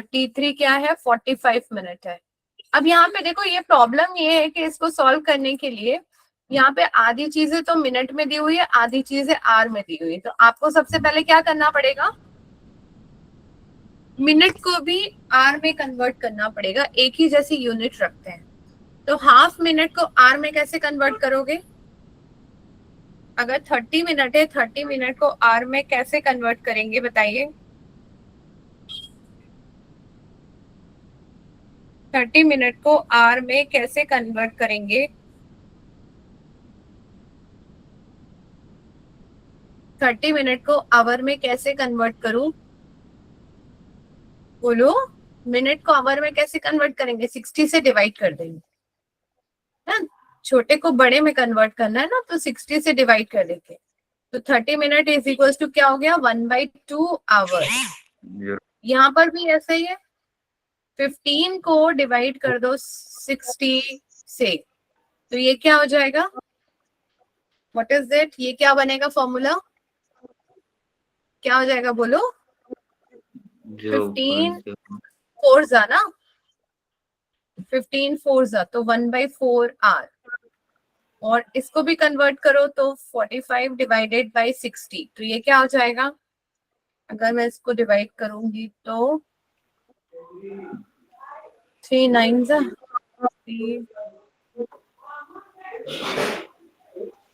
T3 क्या है? 45 मिनट है। अब यहाँ पे देखो ये प्रॉब्लम ये है कि इसको सॉल्व करने के लिए यहाँ पे आधी चीजें तो मिनट में दी हुई है, आधी चीजें आर में दी हुई है। तो आपको सबसे पहले क्या करना पड़ेगा? मिनट को भी आर में कन्वर्ट करना पड़ेगा। एक ही जैसी यूनिट रखते हैं, तो हाफ मिनट को आर में कैसे कन्वर्ट करोगे? अगर 30 मिनट है, 30 मिनट को आर में कैसे कन्वर्ट करेंगे बताइए? 30 मिनट को आर में कैसे कन्वर्ट करेंगे? 30 मिनट को आवर में कैसे कन्वर्ट करूं? बोलो। मिनट को आवर में कैसे कन्वर्ट करेंगे? 60 से डिवाइड कर देंगे ना, छोटे को बड़े में कन्वर्ट करना है ना, तो 60 से डिवाइड कर देंगे। तो 30 मिनट इज इक्वल टू क्या हो गया? 1/2 आवर्स। यहाँ पर भी ऐसा ही है। 15 को डिवाइड कर दो 60 से, तो ये क्या हो जाएगा? What is it? ये क्या बनेगा फॉर्मूला? क्या हो जाएगा बोलो? 15 4 जा ना, 15 4 जा तो 1/4 आर। और इसको भी कन्वर्ट करो तो 45 डिवाइडेड बाई 60, तो ये क्या हो जाएगा? अगर मैं इसको डिवाइड करूंगी तो 3 9 जा 3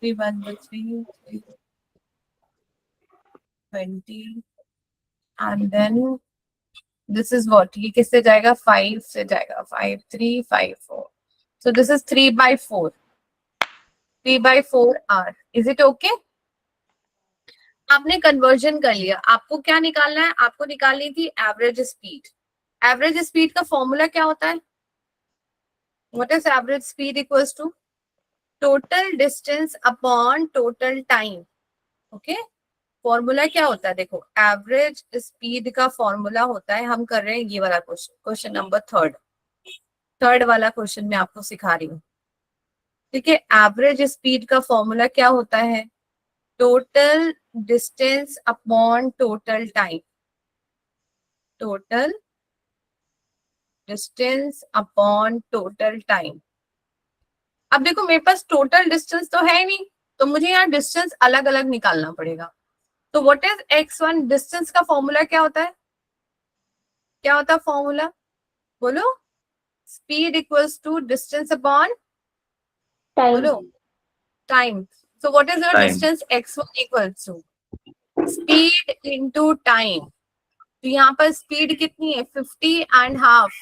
3 20 and then this is what, ये किससे जाएगा, 5 से जाएगा, 5 3 5 4, so this is 3/4, 3/4 r. Is it okay? आपने कन्वर्जन कर लिया, आपको क्या निकालना है, आपको निकालनी थी एवरेज स्पीड. एवरेज स्पीड का फॉर्मूला क्या होता है? What is average speed? Equals to total distance upon total time. Okay, formula क्या होता है? देखो, एवरेज स्पीड का फॉर्मूला होता है, हम कर रहे हैं ये वाला क्वेश्चन, क्वेश्चन नंबर थर्ड वाला क्वेश्चन मैं आपको सिखा रही हूँ. ठीक है, एवरेज स्पीड का फॉर्मूला क्या होता है? Total distance upon total time. Total distance upon total time. अब देखो, मेरे पास टोटल डिस्टेंस तो है नहीं, तो मुझे यहाँ डिस्टेंस अलग अलग निकालना पड़ेगा. तो व्हाट इज x1? डिस्टेंस का फॉर्मूला क्या होता है? क्या होता है फॉर्मूला? बोलो. Speed equals to distance upon, बोलो, time. So what is your Time. distance? x1 equals to speed into time. तो यहाँ पर स्पीड कितनी है? 50.5.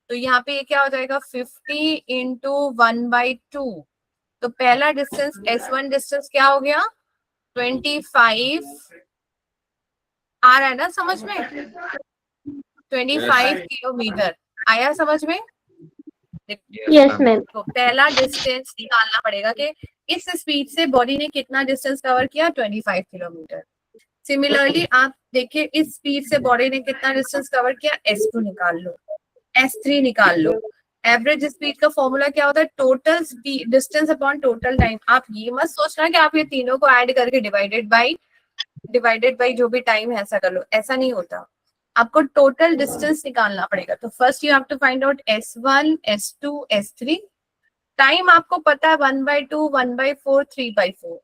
तो यहाँ पे ये क्या हो जाएगा? 50 into 1/2. तो पहला डिस्टेंस s1 डिस्टेंस क्या हो गया? 25. आ रहा है ना समझ में? 25 किलोमीटर आया समझ में? Yes ma'am. तो पहला डिस्टेंस निकालना पड़ेगा कि इस स्पीड से बॉडी ने कितना डिस्टेंस कवर किया? 25 किलोमीटर. सिमिलरली आप देखिए, इस स्पीड से बॉडी ने कितना डिस्टेंस कवर किया? s2 निकाल लो, s3 निकाल लो. एवरेज स्पीड का फॉर्मूला क्या होता है? Total speed distance upon total time. आप ये मत सोचना कि आप ये तीनों को ऐड करके डिवाइडेड बाय जो भी टाइम है ऐसा कर लो, ऐसा नहीं होता. आपको टोटल डिस्टेंस निकालना पड़ेगा. तो first you have to find out s1, s2, s3. Time आपको पता है 1/2, 1/4, 3/4.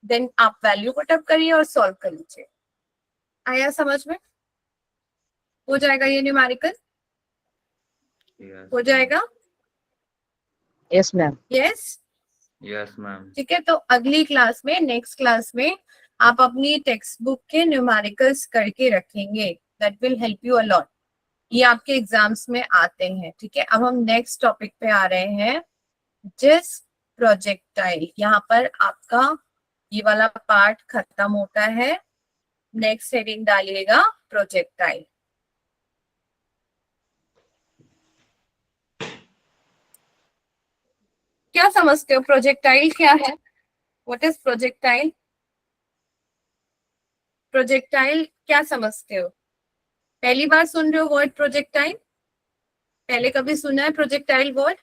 देन आप वैल्यू को टप करिए और सॉल्व कर लीजिए. आया समझ में? हो जाएगा ये न्यूमेरिकल? Yes. हो जाएगा? Yes ma'am. Yes. Yes, ma'am. ठीक है, तो अगली क्लास में, नेक्स्ट क्लास में आप अपनी टेक्स्ट बुक के न्यूमेरिकल्स करके रखेंगे. That will help you a lot. ये आपके एग्जाम्स में आते हैं. ठीक है, अब हम नेक्स्ट टॉपिक पे आ रहे हैं, जिस प्रोजेक्टाइल. यहाँ पर आपका ये वाला पार्ट खत्म होता है. नेक्स्ट हेडिंग डालिएगा प्रोजेक्टाइल. क्या समझते हो प्रोजेक्टाइल क्या है? What is projectile? प्रोजेक्टाइल क्या समझते हो? पहली बार सुन रहे हो वर्ड प्रोजेक्टाइल? पहले कभी सुना है प्रोजेक्टाइल वर्ड?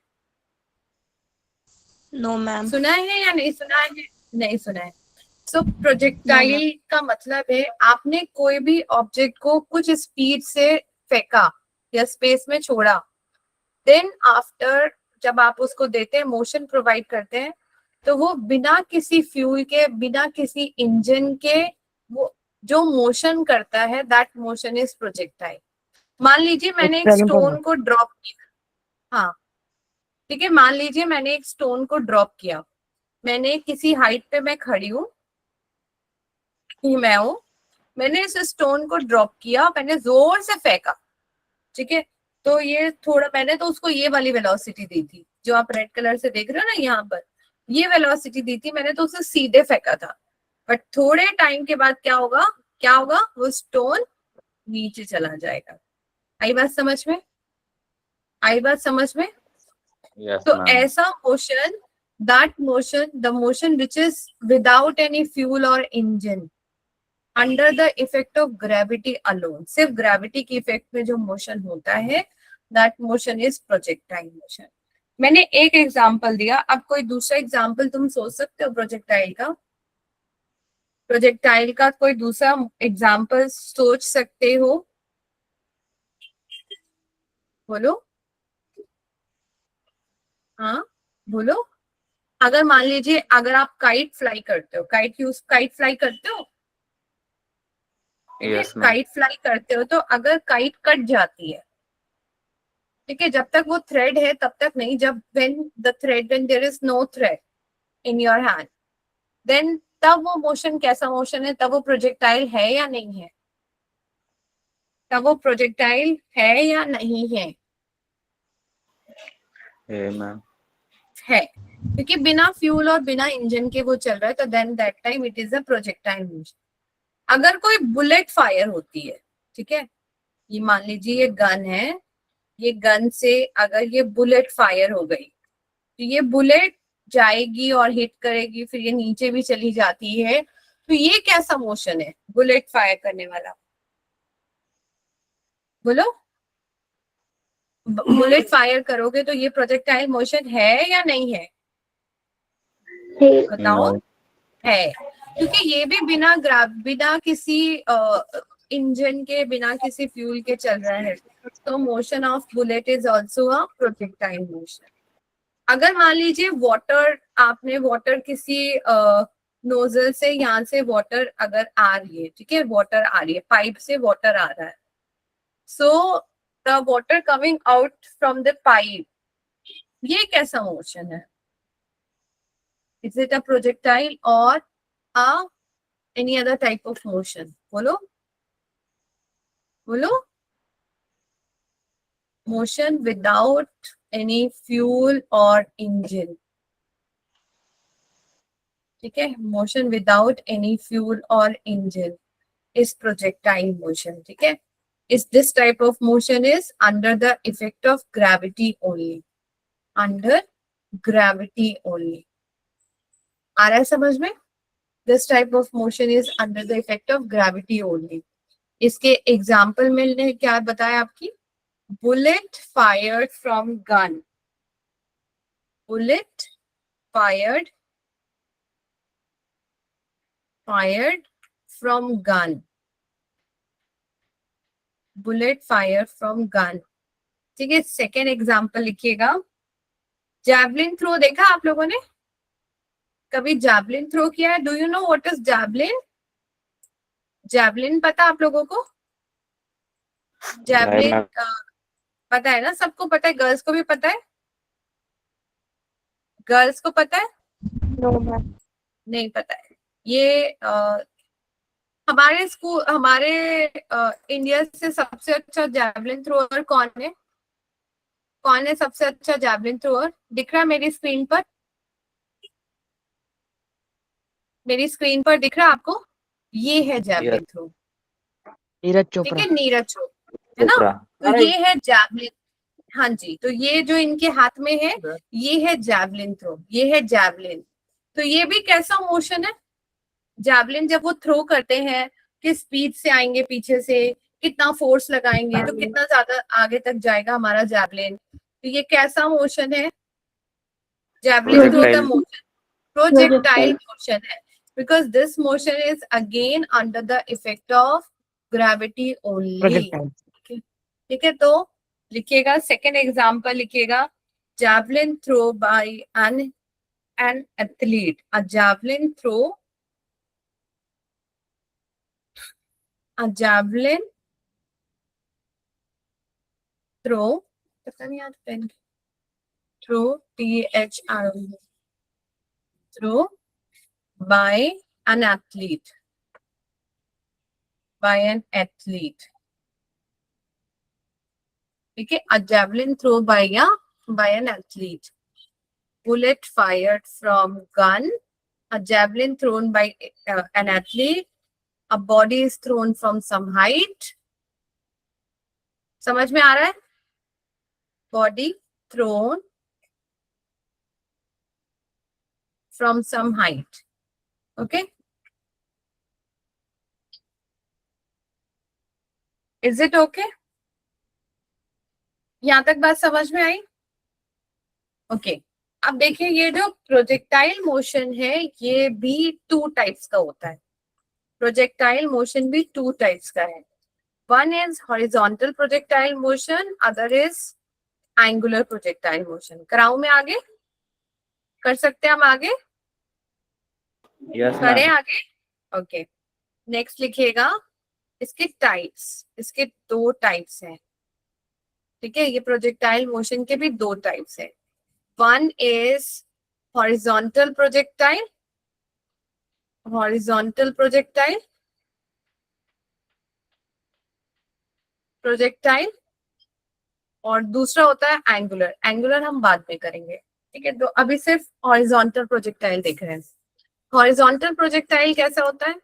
No ma'am. सुना है या नहीं सुना है? नहीं सुना है. सो प्रोजेक्टाइल का मतलब है आपने कोई भी ऑब्जेक्ट को कुछ स्पीड से फेंका या स्पेस में छोड़ा. देन आफ्टर जब आप उसको देते हैं, मोशन प्रोवाइड करते हैं, तो वो बिना किसी फ्यूल के, बिना किसी इंजन के, वो जो मोशन करता है, दैट मोशन इज प्रोजेक्टाइल. मान लीजिए मैंने एक स्टोन को ड्रॉप किया. हाँ ठीक है, मान लीजिए मैंने एक स्टोन को ड्रॉप किया. मैंने किसी हाइट पे मैं खड़ी हूँ, मैं हूँ, मैंने इस स्टोन को ड्रॉप किया, मैंने जोर से फेंका. ठीक है, तो ये थोड़ा, मैंने तो उसको ये वाली वेलोसिटी दी थी जो आप रेड कलर से देख रहे हो ना, यहाँ पर ये वेलोसिटी दी थी मैंने, तो उसे सीधे फेंका था. बट थोड़े टाइम के बाद क्या होगा? क्या होगा? वो स्टोन नीचे चला जाएगा. आई बात समझ में? आई बात समझ में? Yes, तो ma'am. ऐसा motion, that motion, the motion which is without any fuel और engine, under the effect of gravity alone, सिर्फ ग्रेविटी के इफेक्ट में जो मोशन होता है, that motion is projectile motion. मैंने एक एग्जांपल दिया, अब कोई दूसरा एग्जांपल तुम सोच सकते हो प्रोजेक्टाइल का? प्रोजेक्टाइल का कोई दूसरा एग्जांपल सोच सकते हो? बोलो. हाँ बोलो. अगर मान लीजिए, अगर आप काइट फ्लाई करते हो, काइट फ्लाई करते हो, Yes, ma'am. काइट फ्लाई करते हो, तो अगर काइट कट जाती है, ठीक है, जब तक वो थ्रेड है तब तक नहीं, जब when there is no thread in your hand, then तब वो मोशन कैसा मोशन है, तब वो प्रोजेक्टाइल है या नहीं है, तब वो प्रोजेक्टाइल है या नहीं है, मैम। है, क्योंकि बिना फ्यूल और बिना इंजन के वो चल रहा है, तो then that time it is a projectile motion. अगर कोई बुलेट फायर होती है, ठीक है, ये मान लीजिए ये गन है, ये गन से अगर ये बुलेट फायर हो गई तो ये बुलेट जाएगी और हिट करेगी, फिर ये नीचे भी चली जाती है, तो ये कैसा मोशन है बुलेट फायर करने वाला, बोलो। बुलेट फायर करोगे तो ये प्रोजेक्टाइल मोशन है या नहीं है, बताओ। No. है, क्योंकि ये भी बिना किसी इंजन के, बिना किसी फ्यूल के चल रहा है, तो motion of bullet is also a projectile motion. अगर मान लीजिए वाटर, आपने वाटर किसी नोजल से, यहाँ से वाटर अगर आ रही है, ठीक है, वाटर आ रही है, पाइप से वाटर आ रहा है, so the water coming out from the pipe, ये कैसा मोशन है, इज इट अ प्रोजेक्टाइल और अ any other type of motion, बोलो बोलो। मोशन विदाउट एनी फ्यूल और इंजन, ठीक है, मोशन विदाउट एनी फ्यूल और इंजन is projectile motion, ठीक है। is this type of motion is under the effect of gravity only, under gravity only, आ रहा है समझ में, this type of motion is under the effect of gravity only। इसके example मैंने क्या बताया आपकी, bullet fired from gun, bullet fired from gun, bullet fired from gun, ठीक है। सेकेंड एग्जाम्पल लिखिएगा, जैवलिन थ्रो देखा आप लोगों ने, कभी जैवलिन थ्रो किया है, do you know what is javelin, javelin पता आप लोगों को, जैवलिन पता है ना, सबको पता है, गर्ल्स को भी पता है, गर्ल्स को पता है, नो मैम। नहीं पता है, ये हमारे स्कूल, हमारे इंडिया से सबसे अच्छा जैवलिन थ्रोअर कौन है, कौन है सबसे अच्छा जैवलिन थ्रोअर, दिख रहा है मेरी स्क्रीन पर, मेरी स्क्रीन पर दिख रहा है आपको, ये है जैवलिन थ्रो, नीरज ठीक चोपड़ा। है, नीरज चोपड़ा, है ना, तो ये है जैवलिन, हाँ जी, तो ये जो इनके हाथ में है ये है जैवलिन थ्रो, ये है जैवलिन, तो ये भी कैसा मोशन है, जैवलिन जब वो थ्रो करते हैं किस स्पीड से आएंगे पीछे से, कितना फोर्स लगाएंगे तो कितना ज्यादा आगे तक जाएगा हमारा जैवलिन, तो ये कैसा मोशन है, जैवलिन थ्रो का मोशन प्रोजेक्टाइल मोशन है, because this motion is again under the effect of gravity only, projectile. ठीक है। तो लिखिएगा, सेकेंड एग्जाम्पल लिखिएगा, javelin throw by an athlete, a javelin throw, a javelin throw, पता नहीं यार pen, throw THRO, throw by an athlete, by an athlete, ठीक है, a javelin throw by an athlete, bullet fired from gun, a javelin thrown by an athlete, a body is thrown from some height, समझ में आ रहा है, body thrown from some height, okay, is it okay, यहां तक बात समझ में आई, okay. अब देखिए ये जो प्रोजेक्टाइल मोशन है ये भी टू टाइप्स का होता है, प्रोजेक्टाइल मोशन भी टू टाइप्स का है, one is horizontal projectile motion, other is angular projectile motion. कराऊं मैं आगे, कर सकते हैं हम आगे, Yes, करें ma'am. आगे, ओके। नेक्स्ट लिखिएगा, इसके टाइप्स, इसके दो टाइप्स हैं, ठीक है, ये प्रोजेक्टाइल मोशन के भी दो टाइप्स हैं, one is horizontal projectile, horizontal projectile, projectile, और दूसरा होता है एंगुलर। एंगुलर हम बाद में करेंगे, ठीक है। तो अभी सिर्फ हॉरिजॉन्टल प्रोजेक्टाइल देख रहे हैं। हॉरिजॉन्टल प्रोजेक्टाइल कैसा होता है?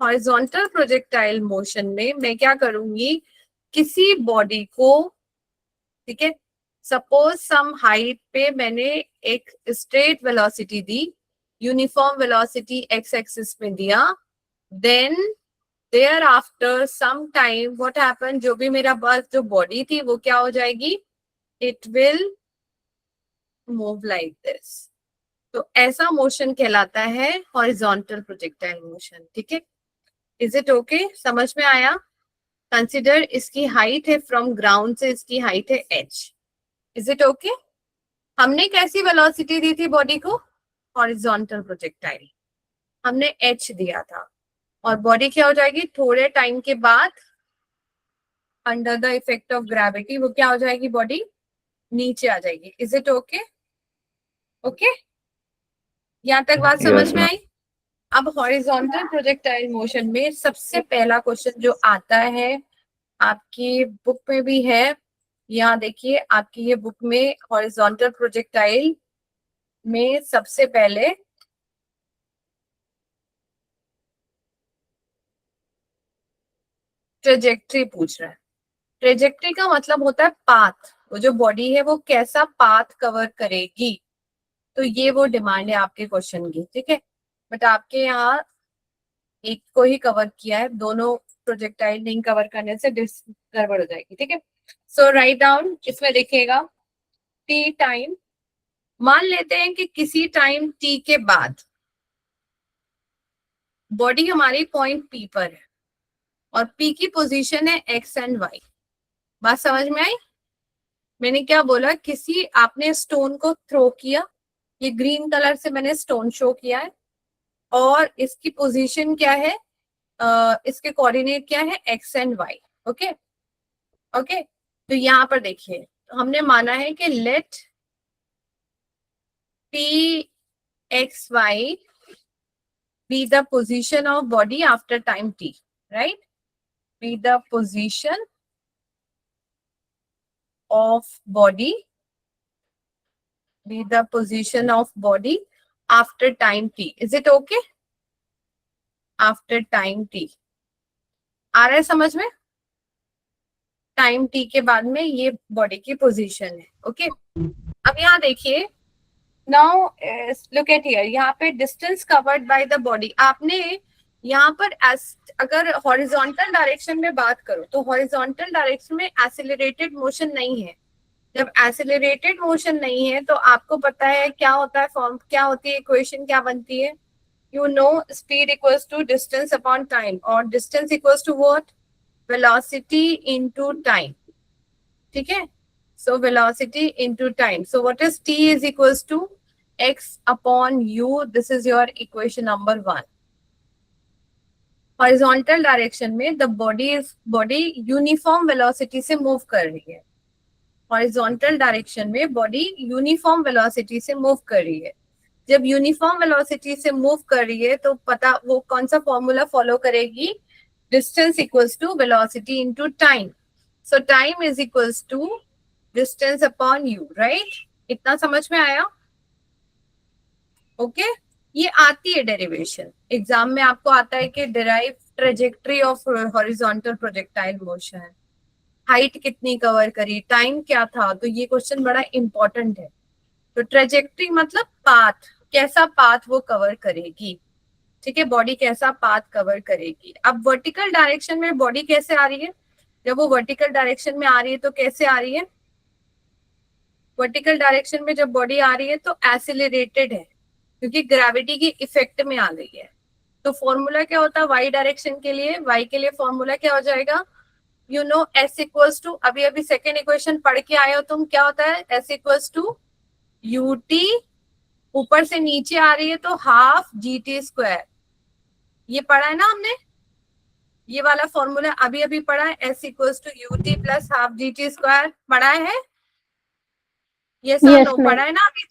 हॉरिजॉन्टल प्रोजेक्टाइल मोशन में मैं क्या करूंगी, किसी बॉडी को, ठीक है, सपोज सम हाइट पे मैंने एक स्ट्रेट वेलोसिटी दी, यूनिफॉर्म वेलोसिटी एक्स एक्सिस में दिया, then thereafter some time what happen, जो भी मेरा पास जो बॉडी थी वो क्या हो जाएगी, it will move like this. तो ऐसा मोशन कहलाता है हॉरिजॉन्टल प्रोजेक्टाइल मोशन, ठीक है। Is it okay? समझ में आया? कंसिडर इसकी हाइट है फ्रॉम ग्राउंड से, इसकी हाइट है h। Is it okay? हमने कैसी वेलोसिटी दी थी बॉडी को? हॉरिजॉन्टल प्रोजेक्टाइल, हमने h दिया था, और बॉडी क्या हो जाएगी थोड़े टाइम के बाद, under the effect of gravity वो क्या हो जाएगी, बॉडी नीचे आ जाएगी। Is it okay? ओके, यहाँ तक बात समझ Yes, में ma'am. आई? अब हॉरिजॉन्टल प्रोजेक्टाइल मोशन में सबसे पहला क्वेश्चन जो आता है, आपकी बुक में भी है, यहाँ देखिए आपकी ये बुक में हॉरिजॉन्टल प्रोजेक्टाइल में सबसे पहले ट्रेजेक्ट्री पूछ रहा है। ट्रेजेक्ट्री का मतलब होता है पाथ, वो जो बॉडी है वो कैसा पाथ कवर करेगी, तो ये वो डिमांड है आपके क्वेश्चन की, ठीक है। बट आपके यहाँ एक को ही कवर किया है, दोनों प्रोजेक्टाइल नहीं कवर करने से गड़बड़ हो जाएगी, ठीक है। सो राइट डाउन, इसमें देखिएगा टी टाइम, मान लेते हैं कि किसी टाइम टी के बाद बॉडी हमारी पॉइंट पी पर है और पी की पोजीशन है एक्स एंड वाई। बात समझ में आई? मैंने क्या बोला, किसी आपने स्टोन को थ्रो किया, ये ग्रीन कलर से मैंने स्टोन शो किया है, और इसकी पोजीशन क्या है, इसके कोऑर्डिनेट क्या है, X and Y. Okay okay, तो यहाँ पर देखिए, तो हमने माना है कि let P X Y be the position of body after time t, right? Be the position of body, be the position of body after time t. Is it okay? After time t. आ रहा है समझ में? Time t के बाद में ये body की position है, ओके। अब यहाँ देखिए, नाउ लुक एट हियर, यहाँ पे distance covered by the body, आपने यहाँ पर अगर हॉरिजॉन्टल डायरेक्शन में बात करो तो हॉरिजॉन्टल डायरेक्शन में एक्सेलरेटेड मोशन नहीं है। जब एक्सेलरेटेड मोशन नहीं है तो आपको पता है क्या होता है, फॉर्म क्या होती है, इक्वेशन क्या बनती है, you know, speed equals to distance upon time, और distance equals to what, velocity into time, ठीक है। So velocity into time. So what is t is equals to x upon u. This is your equation number 1. Horizontal direction में the body uniform velocity से move कर रही है। Horizontal direction में body uniform velocity से move कर रही है। जब uniform velocity से move कर रही है तो पता वो कौन सा formula follow करेगी, distance equals to velocity into time. So time is equals to distance upon u, right? इतना समझ में आया? ओके, ये आती है डेरिवेशन, एग्जाम में आपको आता है कि derive trajectory of horizontal projectile motion, height कितनी कवर करी, टाइम क्या था, तो ये क्वेश्चन बड़ा इंपॉर्टेंट है। तो ट्रेजेक्ट्री मतलब पाथ, कैसा पाथ वो कवर करेगी, ठीक है, बॉडी कैसा पाथ कवर करेगी। अब वर्टिकल डायरेक्शन में बॉडी कैसे आ रही है, जब वो वर्टिकल डायरेक्शन में आ रही है तो कैसे आ रही है, वर्टिकल डायरेक्शन में जब बॉडी आ रही है तो एक्सेलरेटेड है, क्योंकि ग्रेविटी की इफेक्ट में आ गई है। तो फॉर्मूला क्या होता है वाई डायरेक्शन के लिए, वाई के लिए फॉर्मूला क्या हो जाएगा, you know, S equals to, अभी अभी सेकेंड इक्वेशन पढ़ के आए हो तुम, क्या होता है, S equals to you T, ऊपर से नीचे आ रही है तो हाफ जी टी स्क्वायर, ये पढ़ा है ना हमने, ये वाला फॉर्मूला अभी अभी पढ़ा है, S equals to U T plus half G T square, पढ़ा है, ये सब नो पढ़ा है ना अभी।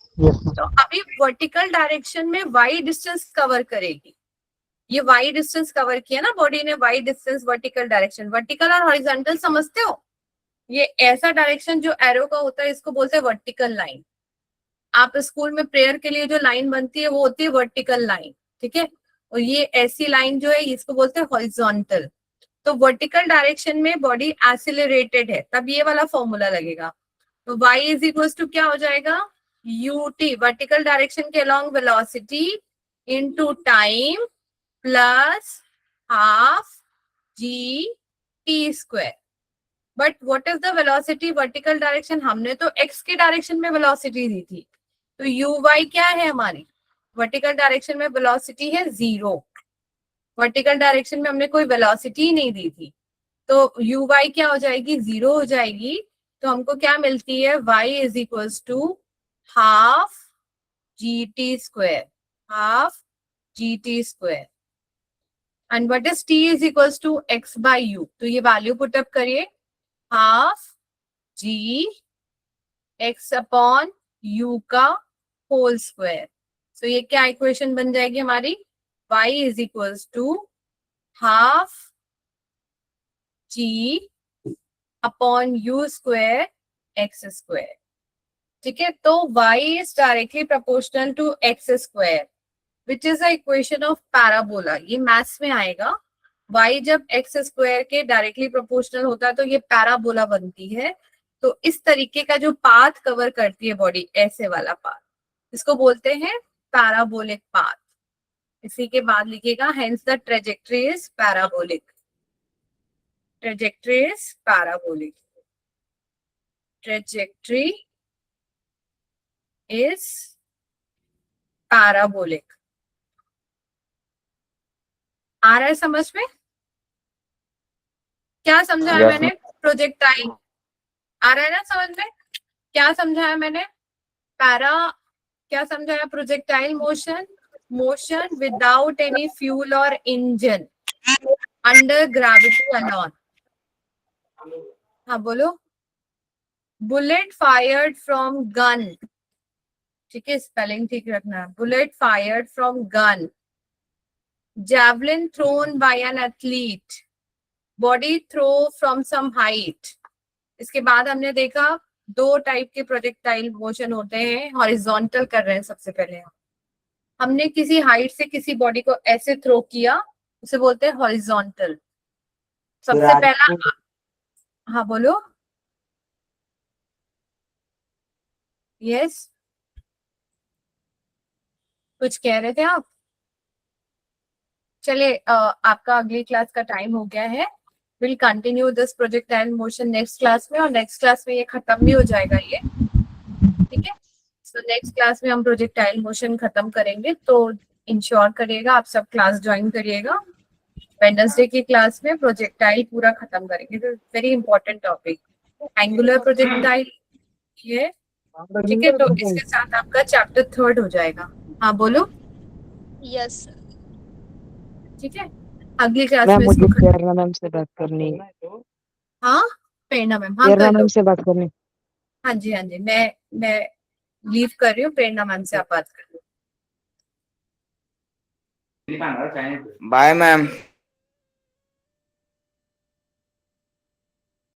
तो अभी वर्टिकल डायरेक्शन में वाई डिस्टेंस कवर करेगी, ये वाई डिस्टेंस कवर किया ना बॉडी ने, Y distance vertical direction, vertical और हॉरिजॉन्टल समझते हो? ये ऐसा डायरेक्शन जो एरो का होता है इसको बोलते हैं वर्टिकल लाइन। आप स्कूल में प्रेयर के लिए जो लाइन बनती है वो होती है वर्टिकल लाइन, ठीक है। और ये ऐसी लाइन जो है इसको बोलते हैं हॉरिजॉन्टल। तो वर्टिकल डायरेक्शन में बॉडी एक्सिलरेटेड है तब ये वाला फॉर्मूला लगेगा। तो y इज इक्वल टू क्या हो जाएगा, ut वर्टिकल डायरेक्शन के along velocity into time plus half G T square. But what is the velocity vertical direction, हमने तो x के डायरेक्शन में वेलोसिटी दी थी, तो uy क्या है हमारी, वर्टिकल डायरेक्शन में वेलोसिटी है 0, वर्टिकल डायरेक्शन में हमने कोई वेलोसिटी नहीं दी थी, तो uy क्या हो जाएगी, 0 हो जाएगी। तो हमको क्या मिलती है, y is equals to half G T square, half G T square and what is t is equals to x by u। तो ये वैल्यू पुट अप करिए, half G x upon u का होल स्क्वायर। तो ये क्या equation बन जाएगी हमारी, y is equals to half G upon u square x square, ठीक है। तो y is directly proportional to x square which is a equation of parabola. ये मैथ्स में आएगा, y जब x स्क्वायर के डायरेक्टली प्रोपोर्शनल होता है तो ये पैराबोला बनती है। तो इस तरीके का जो पाथ कवर करती है बॉडी, ऐसे वाला पाथ, इसको बोलते हैं पैराबोलिक पाथ। इसी के बाद लिखिएगा hence the trajectory is parabolic, trajectory is parabolic, trajectory is parabolic. आ रहा है समझ में? क्या समझाया Yes, मैंने, प्रोजेक्टाइल आ रहा है ना समझ में? क्या समझाया मैंने, पैरा क्या समझाया, projectile motion, motion without any fuel और इंजन अंडर ग्रेविटी अलोन। हाँ बोलो, बुलेट फायर्ड फ्रॉम गन, ठीक है स्पेलिंग ठीक रखना, bullet fired from gun, javelin thrown by an athlete, body throw from some height। इसके बाद हमने देखा दो टाइप के प्रोजेक्टाइल मोशन होते हैं, हॉरिजॉन्टल कर रहे हैं सबसे पहले हमने किसी हाइट से किसी बॉडी को ऐसे थ्रो किया, उसे बोलते हैं हॉरिजॉन्टल। सबसे पहला, हाँ बोलो, यस कुछ कह रहे थे आप? चलिए आपका अगली क्लास का टाइम हो गया है, will continue this projectile motion next class में, और नेक्स्ट क्लास में ये खत्म भी हो जाएगा ये, ठीक है। सो नेक्स्ट क्लास में हम प्रोजेक्टाइल मोशन खत्म करेंगे, तो इंश्योर करिएगा आप सब क्लास ज्वाइन करिएगा। वेडनेसडे की क्लास में प्रोजेक्टाइल पूरा खत्म करेंगे, तो very important topic angular projectile ये, ठीक है। तो इसके साथ आपका चैप्टर 3 हो जाएगा। हाँ बोलो, यस ठीक है। अगली क्लास मैम में मुझे इसको प्रेरणा मैम से बात करनी है, हाँ प्रेरणा मैम, हाँ प्रेरणा कर लो, मैम से बात करनी। हाँ जी हाँ जी, मैं लीव कर रही हूँ, प्रेरणा मैम से आप बात कर लो। Bye, ma'am.